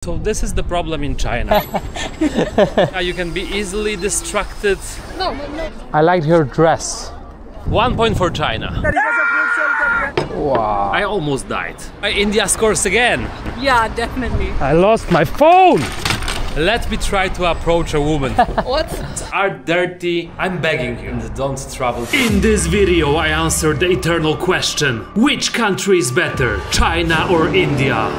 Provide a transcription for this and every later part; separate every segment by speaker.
Speaker 1: So this is the problem in China. You can be easily distracted.
Speaker 2: No.
Speaker 3: I liked your dress.
Speaker 1: 1 point for China.
Speaker 3: Wow.
Speaker 1: I almost died. India scores again.
Speaker 2: Yeah, definitely.
Speaker 1: I lost my phone. Let me try to approach a woman.
Speaker 2: What?
Speaker 1: Are dirty. I'm begging you. And don't travel. In this video, I answered the eternal question: which country is better, China or India?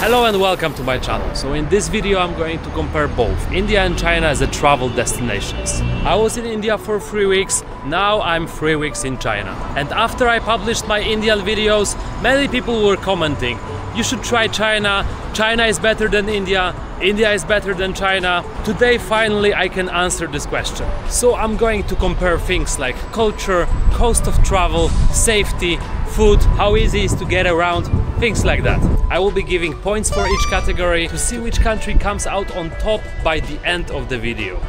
Speaker 1: Hello and welcome to my channel. So in this video, I'm going to compare both India and China as a travel destinations. I was in India for 3 weeks. Now I'm 3 weeks in China. And after I published my Indian videos, many people were commenting, you should try China. China is better than India. India is better than China. Today, finally, I can answer this question. So I'm going to compare things like culture, cost of travel, safety, food, how easy it is to get around, things like that. I will be giving points for each category to see which country comes out on top by the end of the video.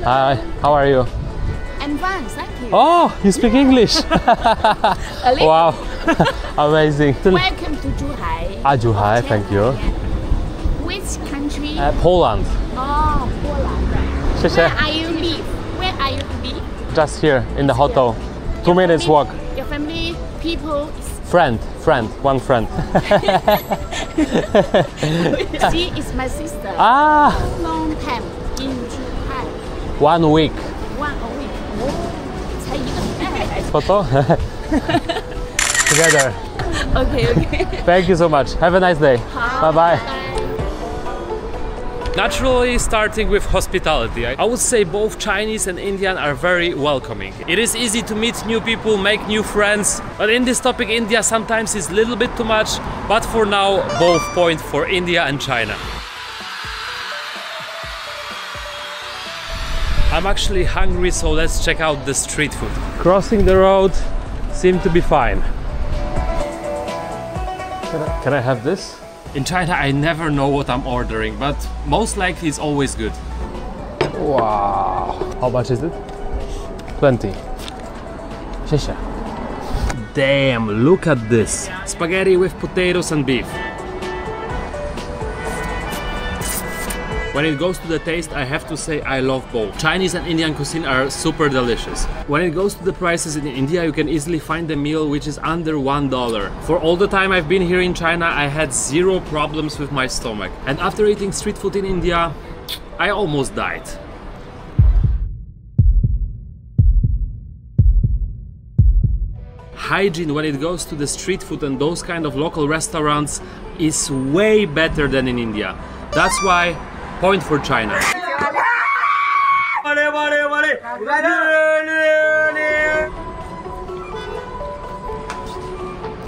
Speaker 3: Hi, how are you?
Speaker 2: I'm fine, thank you.
Speaker 3: Oh, you speak English. Wow, amazing.
Speaker 2: Welcome to Zhuhai.
Speaker 3: Zhuhai, thank you.
Speaker 2: Which country?
Speaker 3: Poland.
Speaker 2: Oh, Poland. Where are you live? Where are you live?
Speaker 3: Just here in the hotel. 2 minutes walk.
Speaker 2: Your family, people is...
Speaker 3: One friend.
Speaker 2: She is my sister.
Speaker 3: Ah,
Speaker 2: Long time in Zhuhai.
Speaker 3: 1 week.
Speaker 2: 1 week. Oh, 才1个礼拜.
Speaker 3: Photo? Together.
Speaker 2: Okay.
Speaker 3: Thank you so much. Have a nice day. Bye bye.
Speaker 1: Naturally, starting with hospitality, I would say both Chinese and Indian are very welcoming. It is easy to meet new people, make new friends, but in this topic India sometimes is a little bit too much, but for now both point for India and China. I'm actually hungry, so let's check out the street food. Crossing the road seemed to be fine.
Speaker 3: Can I have this?
Speaker 1: In China, I never know what I'm ordering, but most likely it's always good.
Speaker 3: Wow. How much is it? 20. 谢谢.
Speaker 1: Damn, look at this. Spaghetti with potatoes and beef. When it goes to the taste, I have to say I love both. Chinese and Indian cuisine are super delicious. When it goes to the prices in India, you can easily find a meal which is under $1. For all the time I've been here in China, I had zero problems with my stomach. And after eating street food in India, I almost died. Hygiene when it goes to the street food and those kind of local restaurants is way better than in India. That's why point for China.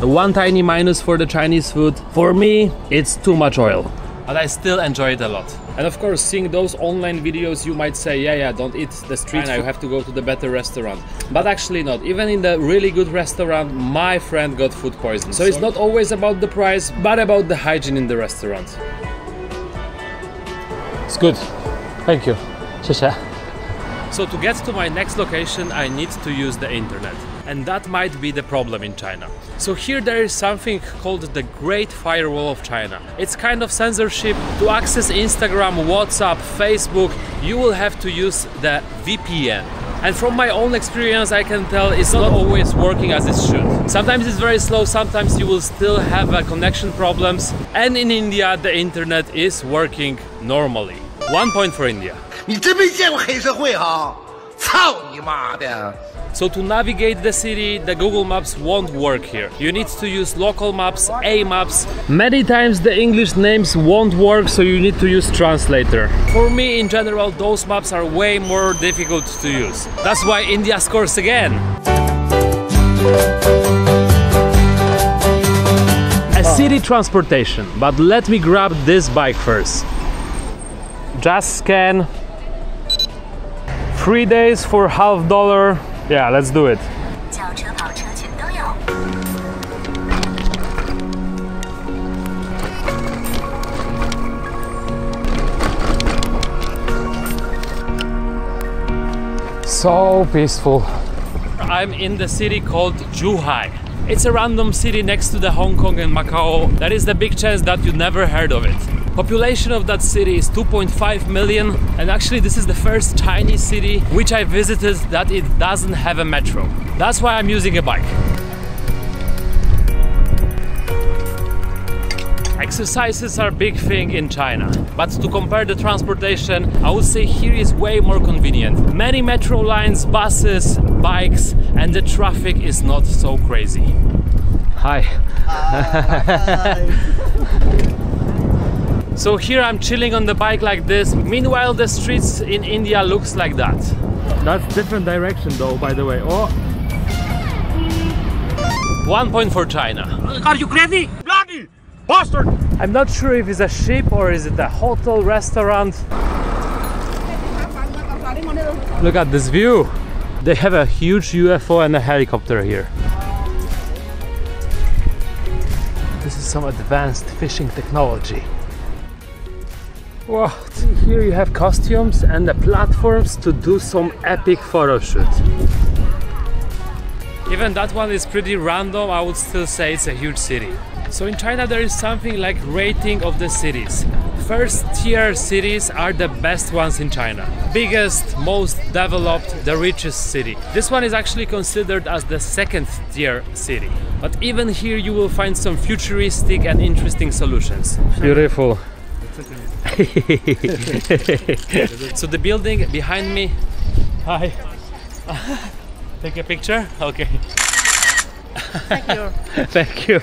Speaker 1: The one tiny minus for the Chinese food, for me, it's too much oil. But I still enjoy it a lot. And of course, seeing those online videos, you might say, yeah, don't eat the street food, you have to go to the better restaurant. But actually not. Even in the really good restaurant, my friend got food poisoning. So it's not always about the price, but about the hygiene in the restaurant.
Speaker 3: It's good. Thank you. 谢谢.
Speaker 1: So to get to my next location, I need to use the internet. And that might be the problem in China. So here there is something called the Great Firewall of China. It's kind of censorship. To access Instagram, WhatsApp, Facebook, you will have to use the VPN. And from my own experience, I can tell it's not always working as it should. Sometimes it's very slow, sometimes you will still have connection problems. And in India, the internet is working normally. 1 point for India. So to navigate the city, the Google Maps won't work here. You need to use local maps, A-maps. Many times the English names won't work, so you need to use translator. For me, in general, those maps are way more difficult to use. That's why India scores again. A city transportation, but let me grab this bike first. Just scan. 3 days for $50. Yeah, let's do it.
Speaker 3: So peaceful.
Speaker 1: I'm in the city called Zhuhai. It's a random city next to the Hong Kong and Macau. There is the big chance that you never heard of it. Population of that city is 2.5 million, and actually this is the first Chinese city which I visited that it doesn't have a metro. That's why I'm using a bike. Exercises are a big thing in China, but to compare the transportation, I would say here is way more convenient. Many metro lines, buses, bikes, and the traffic is not so crazy. Hi. So here I'm chilling on the bike like this. Meanwhile, the streets in India looks like that. That's different direction though, by the way. Oh. 1 point for China.
Speaker 4: Are you crazy? Bloody bastard!
Speaker 1: I'm not sure if it's a ship or is it a hotel, restaurant. Look at this view. They have a huge UFO and a helicopter here. This is some advanced fishing technology. Wow, here you have costumes and the platforms to do some epic photo shoot. Even that one is pretty random, I would still say it's a huge city. So in China there is something like rating of the cities. First tier cities are the best ones in China. Biggest, most developed, the richest city. This one is actually considered as the second tier city. But even here you will find some futuristic and interesting solutions. Beautiful. So the building behind me. Hi. Take a picture? Okay.
Speaker 2: Thank you.
Speaker 1: Thank you.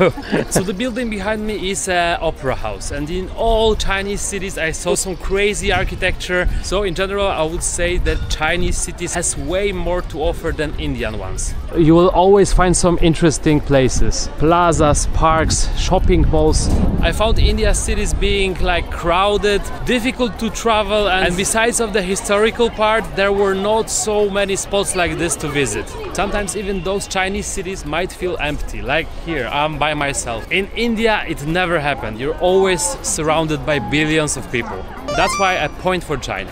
Speaker 1: So the building behind me is an opera house, and in all Chinese cities I saw some crazy architecture. So in general I would say that Chinese cities has way more to offer than Indian ones. You will always find some interesting places, plazas, parks, shopping malls. I found India's cities being like crowded, difficult to travel, and besides of the historical part there were not so many spots like this to visit. Sometimes even those Chinese cities might feel empty, like here I'm by myself. In India it never happened. You're always surrounded by billions of people. That's why I point for China.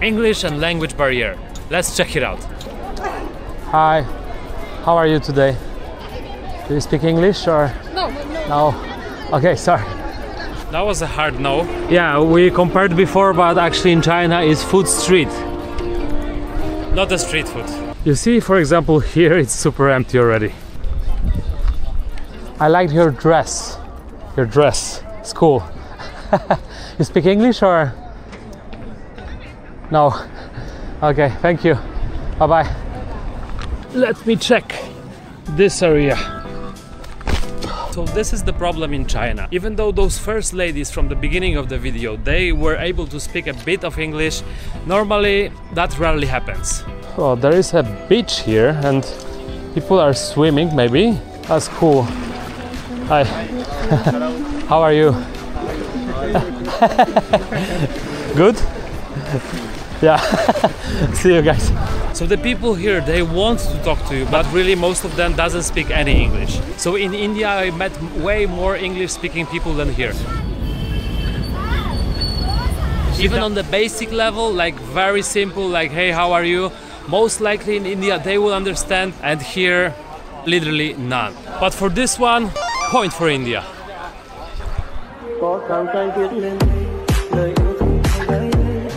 Speaker 1: English and language barrier. Let's check it out.
Speaker 3: Hi, how are you today? Do you speak English or?
Speaker 2: No.
Speaker 3: No. Okay, sorry.
Speaker 1: That was a hard no.
Speaker 3: Yeah, we compared before, but actually in China is food street.
Speaker 1: Not a street food.
Speaker 3: You see, for example, here it's super empty already. I liked your dress. Your dress. It's cool. You speak English or? No. Okay, thank you. Bye-bye.
Speaker 1: Let me check this area. So this is the problem in China. Even though those first ladies from the beginning of the video, they were able to speak a bit of English, normally that rarely happens.
Speaker 3: Oh, there is a beach here and people are swimming, maybe. That's cool. Hi. How are you? Good? Yeah. See you guys.
Speaker 1: So the people here, they want to talk to you, but really most of them doesn't speak any English. So in India I met way more English speaking people than here. Even on the basic level, like very simple, like hey, how are you? Most likely in India they will understand, and here literally none. But for this one, point for India.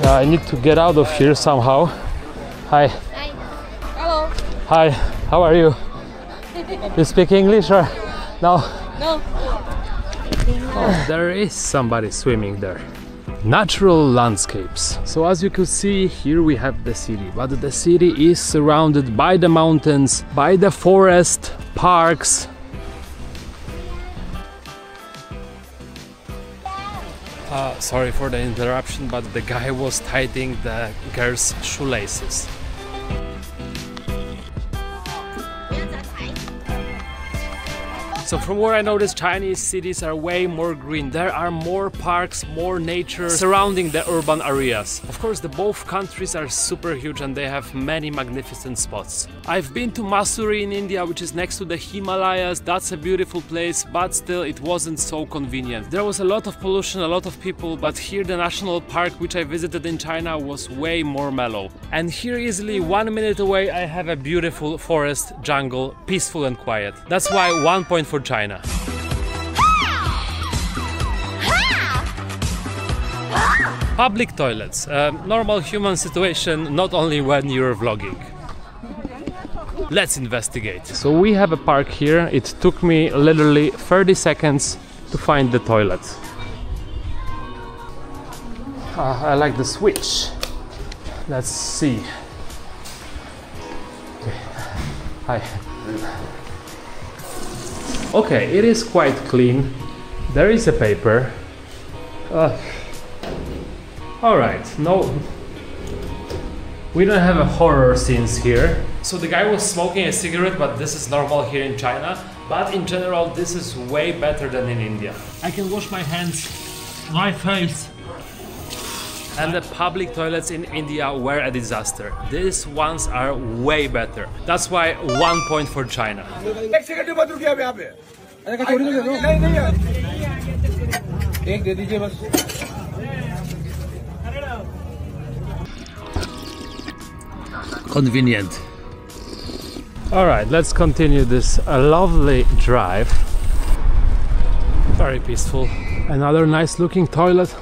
Speaker 3: I need to get out of here somehow. Hi.
Speaker 2: Hi. Hello.
Speaker 3: Hi. How are you? You speak English or no?
Speaker 2: No.
Speaker 3: Oh, there is somebody swimming there. Natural landscapes. So as you could see, here we have the city, but the city is surrounded by the mountains, by the forest, parks.
Speaker 1: Sorry for the interruption, but the guy was tightening the girl's shoelaces. So from where I noticed, Chinese cities are way more green. There are more parks, more nature surrounding the urban areas. Of course, the both countries are super huge and they have many magnificent spots. I've been to Mussoorie in India, which is next to the Himalayas. That's a beautiful place, but still it wasn't so convenient. There was a lot of pollution, a lot of people, but here the national park which I visited in China was way more mellow. And here easily 1 minute away I have a beautiful forest, jungle, peaceful and quiet. That's why 1 point for China.
Speaker 3: Public toilets, normal human situation, not only when you're vlogging. Let's investigate. So we have a park here. It took me literally 30 seconds to find the toilet. I like the switch. Let's see. Okay. Hi. Okay, it is quite clean. There is a paper. All right, no, we don't have a horror scenes here. So the guy was smoking a cigarette, but this is normal here in China. But in general, this is way better than in India. I can wash my hands, my face. And the public toilets in India were a disaster. These ones are way better. That's why 1 point for China. Convenient. All right, let's continue this lovely drive. Very peaceful. Another nice looking toilet.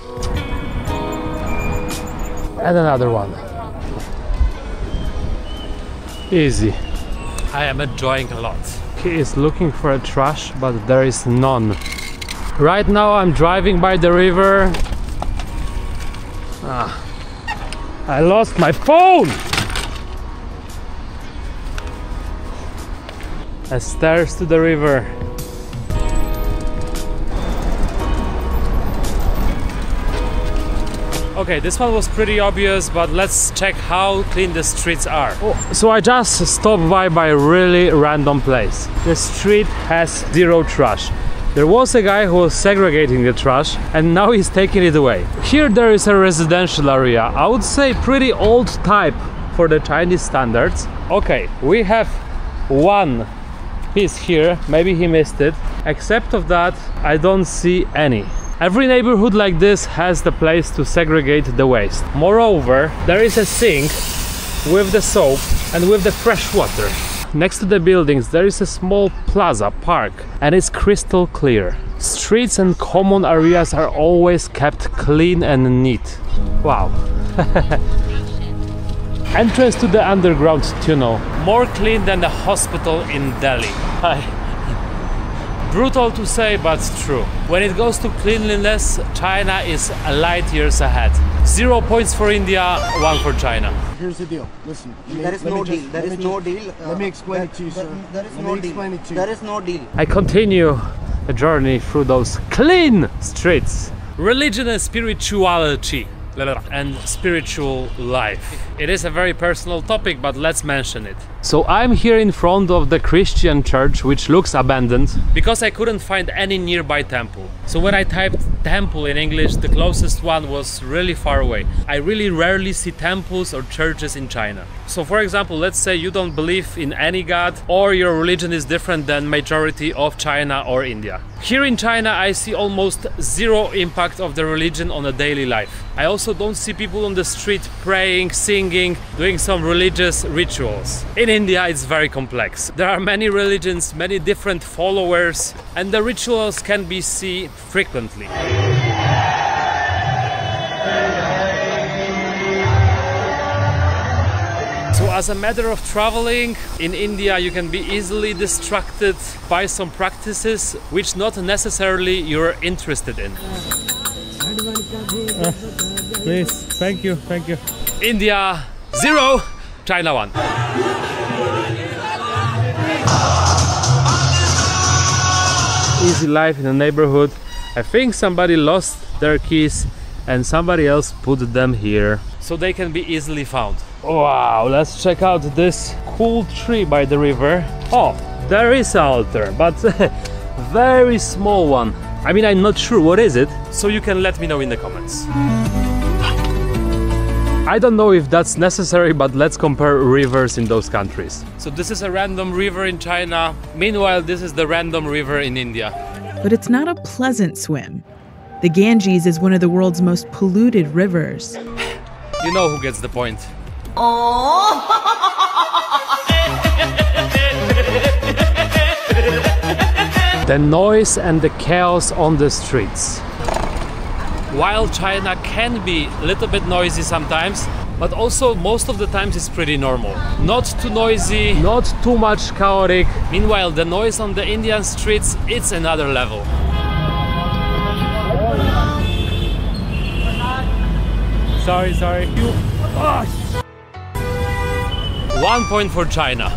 Speaker 3: And another one. Easy. I am enjoying a lot. He is looking for a trash, but there is none. Right now I'm driving by the river. I lost my phone! Stairs to the river. Okay, this one was pretty obvious, but let's check how clean the streets are. So I just stopped by a really random place. The street has zero trash. There was a guy who was segregating the trash and now he's taking it away. Here there is a residential area. I would say pretty old type for the Chinese standards. Okay, we have one piece here, maybe he missed it. Except of that, I don't see any. Every neighborhood like this has the place to segregate the waste. Moreover, there is a sink with the soap and with the fresh water. Next to the buildings there is a small plaza park and it's crystal clear. Streets and common areas are always kept clean and neat. Wow. Entrance to the underground tunnel. More clean than the hospital in Delhi. Brutal to say, but true. When it goes to cleanliness, China is light years ahead. 0 points for India, 1 for China.
Speaker 5: Here's the deal. Listen.
Speaker 6: There is no deal. There is no deal.
Speaker 5: Let me explain it to you, sir.
Speaker 6: There is no deal. There is no deal.
Speaker 3: I continue a journey through those clean streets. Religion and spirituality. And spiritual life. It is a very personal topic, but let's mention it. So I'm here in front of the Christian church, which looks abandoned, because I couldn't find any nearby temple. So when I typed temple in English, the closest one was really far away. I really rarely see temples or churches in China. So for example, let's say you don't believe in any god, or your religion is different than majority of China or India. Here in China, I see almost zero impact of the religion on a daily life. I also don't see people on the street praying, singing, doing some religious rituals. In India, it's very complex. There are many religions, many different followers, and the rituals can be seen frequently. So as a matter of traveling, in India you can be easily distracted by some practices which not necessarily you're interested in. Please, thank you, thank you. India 0, China 1. Easy life in the neighborhood. I think somebody lost their keys and somebody else put them here, so they can be easily found. Wow, let's check out this cool tree by the river. Oh, there is an altar, but very small one. I mean, I'm not sure what is it, so you can let me know in the comments. I don't know if that's necessary, but let's compare rivers in those countries. So this is a random river in China. Meanwhile, this is the random river in India.
Speaker 7: But it's not a pleasant swim. The Ganges is one of the world's most polluted rivers.
Speaker 3: You know who gets the point. The noise and the chaos on the streets. while China can be a little bit noisy sometimes, but also most of the times it's pretty normal. Not too noisy, not too much chaotic. Meanwhile, the noise on the Indian streets, it's another level. Sorry. 1 point for China.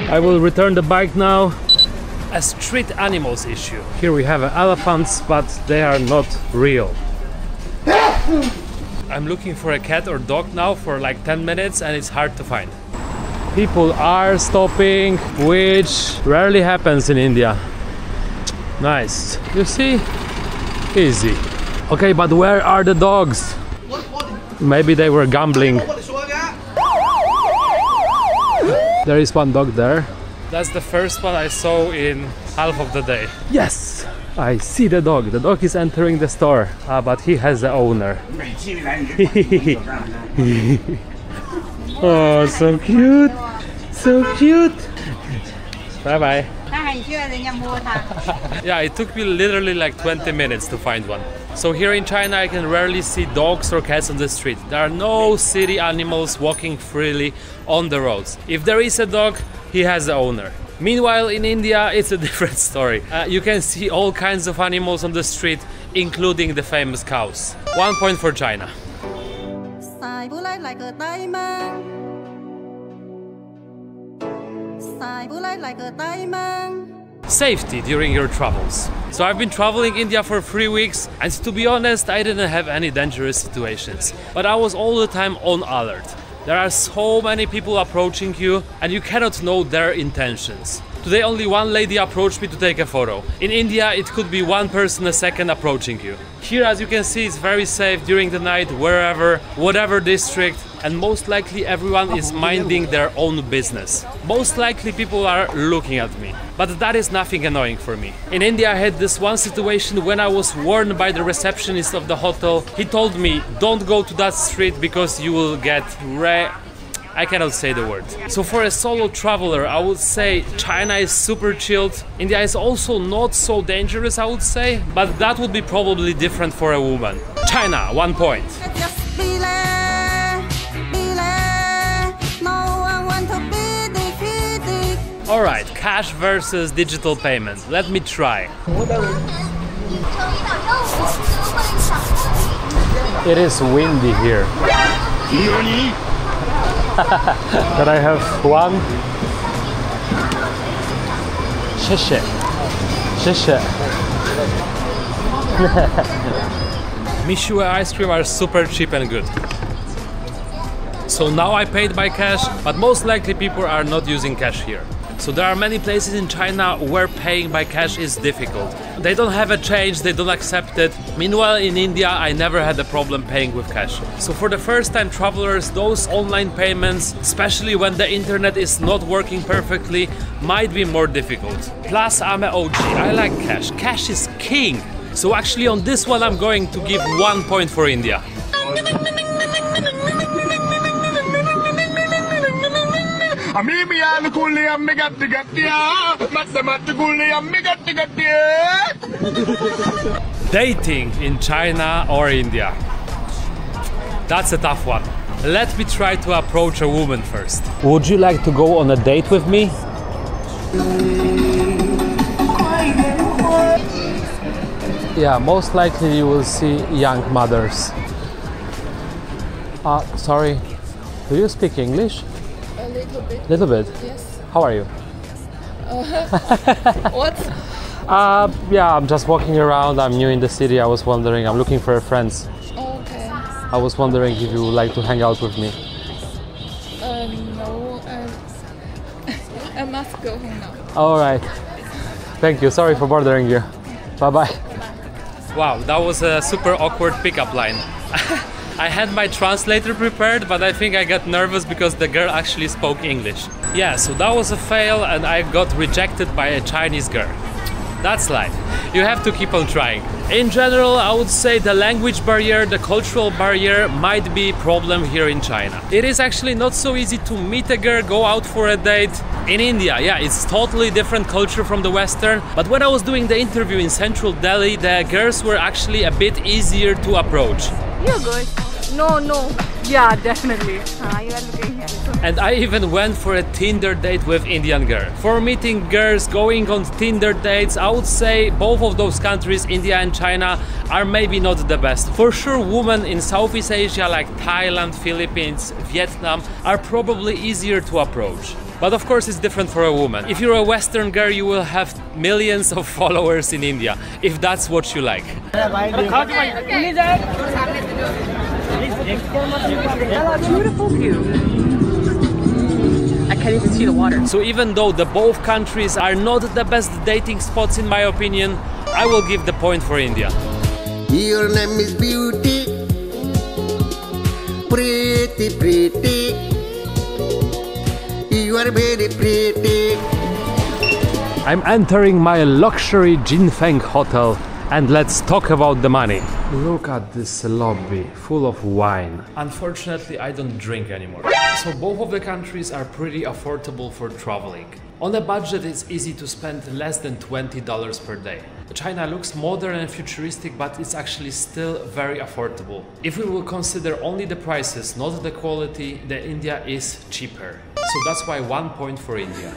Speaker 3: I will return the bike now. A street animals issue. Here we have elephants, but they are not real. I'm looking for a cat or dog now for like 10 minutes and it's hard to find. People are stopping, which rarely happens in India. Nice. You see? Easy. Okay, but where are the dogs? Maybe they were gambling. There is one dog there. That's the first one I saw in half of the day. Yes! I see the dog. The dog is entering the store, but he has the owner. Oh, so cute! So cute! Bye-bye. Yeah, it took me literally like 20 minutes to find one. So here in China I can rarely see dogs or cats on the street. There are no city animals walking freely on the roads. If there is a dog, he has the owner. Meanwhile in India it's a different story. You can see all kinds of animals on the street, including the famous cows. 1 point for China. Safety during your travels. So I've been traveling India for 3 weeks and to be honest I didn't have any dangerous situations. But I was all the time on alert. There are so many people approaching you and you cannot know their intentions. Today only one lady approached me to take a photo. In India it could be one person a second approaching you. Here as you can see it's very safe during the night, wherever, whatever district, and most likely everyone is minding their own business. Most likely people are looking at me, but that is nothing annoying for me. In India I had this one situation when I was warned by the receptionist of the hotel. He told me, don't go to that street because you will get I cannot say the word. So for a solo traveler, I would say China is super chilled. India is also not so dangerous, I would say, but that would be probably different for a woman. China, 1 point. Alright, cash versus digital payment. Let me try. It is windy here. Can I have one? Sheshe. Sheshe. Mishue ice cream are super cheap and good. So now I paid by cash, but most likely people are not using cash here. So there are many places in China where paying by cash is difficult. They don't have a change, they don't accept it. Meanwhile in India I never had a problem paying with cash. So for the first time travelers, those online payments, especially when the internet is not working perfectly, might be more difficult. Plus I'm an OG, I like cash. Cash is king. So actually on this one I'm going to give 1 point for India. Dating in China or India? That's a tough one. Let me try to approach a woman first. Would you like to go on a date with me? Yeah, most likely you will see young mothers. Sorry, do you speak English?
Speaker 8: A little bit.
Speaker 3: Little bit?
Speaker 8: Yes.
Speaker 3: How are you?
Speaker 8: What?
Speaker 3: Yeah, I'm just walking around. I'm new in the city. I was wondering, I'm looking for friends.
Speaker 8: Okay.
Speaker 3: I was wondering if you would like to hang out with me.
Speaker 8: No, I must go home now.
Speaker 3: All right. Thank you. Sorry for bothering you. Bye-bye. Wow, that was a super awkward pickup line. I had my translator prepared, but I think I got nervous because the girl actually spoke English. Yeah, so that was a fail and I got rejected by a Chinese girl.
Speaker 1: That's life. You have to keep on trying. In general, I would say the language barrier, the cultural barrier might be a problem here in China. It is actually not so easy to meet a girl, go out for a date. In India, yeah, it's totally different culture from the Western. But when I was doing the interview in central Delhi, the girls were actually a bit easier to approach.
Speaker 8: You're good. No. Yeah, definitely. You are looking here.
Speaker 1: And I even went for a Tinder date with Indian girl. For meeting girls, going on Tinder dates, I would say both of those countries, India and China, are maybe not the best. For sure, women in Southeast Asia like Thailand, Philippines, Vietnam are probably easier to approach. But of course it's different for a woman. If you're a Western girl, you will have millions of followers in India, if that's what you like.
Speaker 7: Beautiful view. I can't even see the water.
Speaker 1: So even though the both countries are not the best dating spots in my opinion, I will give the point for India.
Speaker 6: Your name is Beauty. Pretty. You are very pretty.
Speaker 3: I'm entering my luxury Jinfeng hotel and let's talk about the money. Look at this lobby, full of wine.
Speaker 1: Unfortunately, I don't drink anymore. So both of the countries are pretty affordable for traveling. On a budget, it's easy to spend less than $20 per day. China looks modern and futuristic, but it's actually still very affordable. If we will consider only the prices, not the quality, then India is cheaper. So that's why 1 point for India.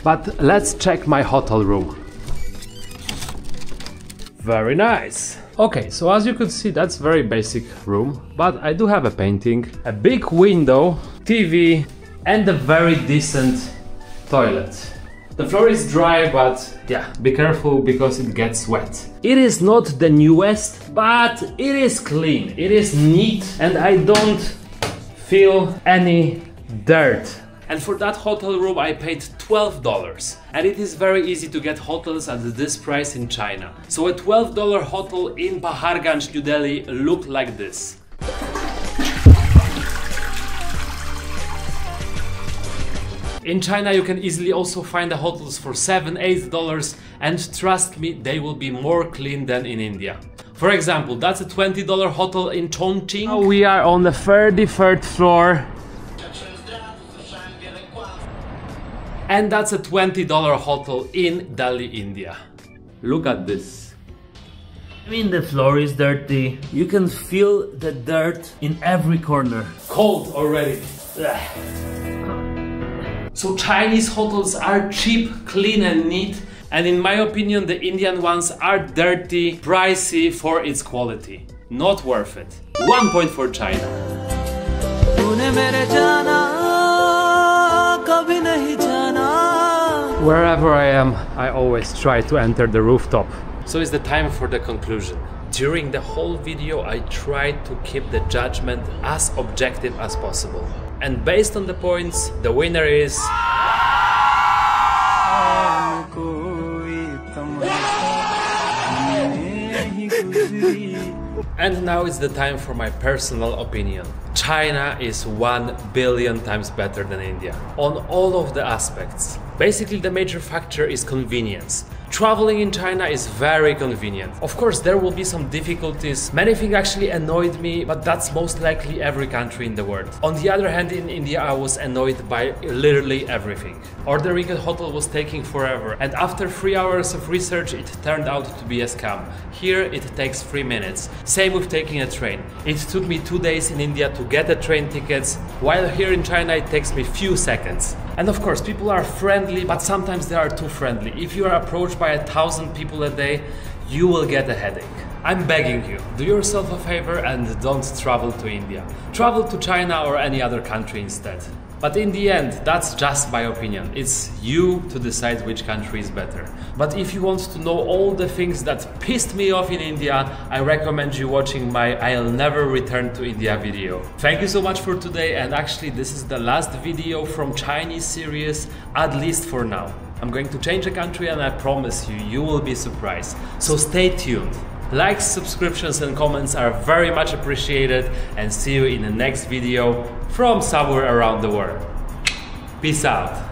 Speaker 3: But let's check my hotel room.
Speaker 1: Very nice.
Speaker 3: Okay, so as you could see, that's very basic room, but I do have a painting, a big window, TV, and a very decent toilet. The floor is dry, but yeah, be careful because it gets wet. It is not the newest, but it is clean, it is neat, and I don't feel any dirt. And for that hotel room I paid $12. And it is very easy to get hotels at this price in China. So a $12 hotel in Paharganj, New Delhi looked like this. In China you can easily also find the hotels for $7–8, and trust me, they will be more clean than in India. For example, that's a $20 hotel in Chongqing. Now we are on the 33rd floor.
Speaker 1: And that's a $20 hotel in Delhi, India. Look at this.
Speaker 9: I mean, the floor is dirty. You can feel the dirt in every corner.
Speaker 1: Cold already. So Chinese hotels are cheap, clean and neat. And in my opinion, the Indian ones are dirty, pricey for its quality. Not worth it. 1 point for China.
Speaker 3: Wherever I am, I always try to enter the rooftop.
Speaker 1: So it's the time for the conclusion. During the whole video, I tried to keep the judgment as objective as possible. And based on the points, the winner is... And now it's the time for my personal opinion. China is 1 billion times better than India on all of the aspects. Basically, the major factor is convenience. Traveling in China is very convenient. Of course, there will be some difficulties. Many things actually annoyed me, but that's most likely every country in the world. On the other hand, in India, I was annoyed by literally everything. Ordering a hotel was taking forever, and after 3 hours of research, it turned out to be a scam. Here, it takes 3 minutes. Same with taking a train. It took me 2 days in India to get the train tickets, while here in China, it takes me few seconds. And of course, people are friendly, but sometimes they are too friendly. If you are approached by 1,000 people a day, you will get a headache. I'm begging you, do yourself a favor and don't travel to India. Travel to China or any other country instead. But in the end, that's just my opinion. It's you to decide which country is better. But if you want to know all the things that pissed me off in India, I recommend you watching my I'll Never Return to India video. Thank you so much for today, and actually this is the last video from Chinese series, at least for now. I'm going to change the country and I promise you, you will be surprised. So stay tuned. Likes, subscriptions and comments are very much appreciated, and see you in the next video from somewhere around the world. Peace out.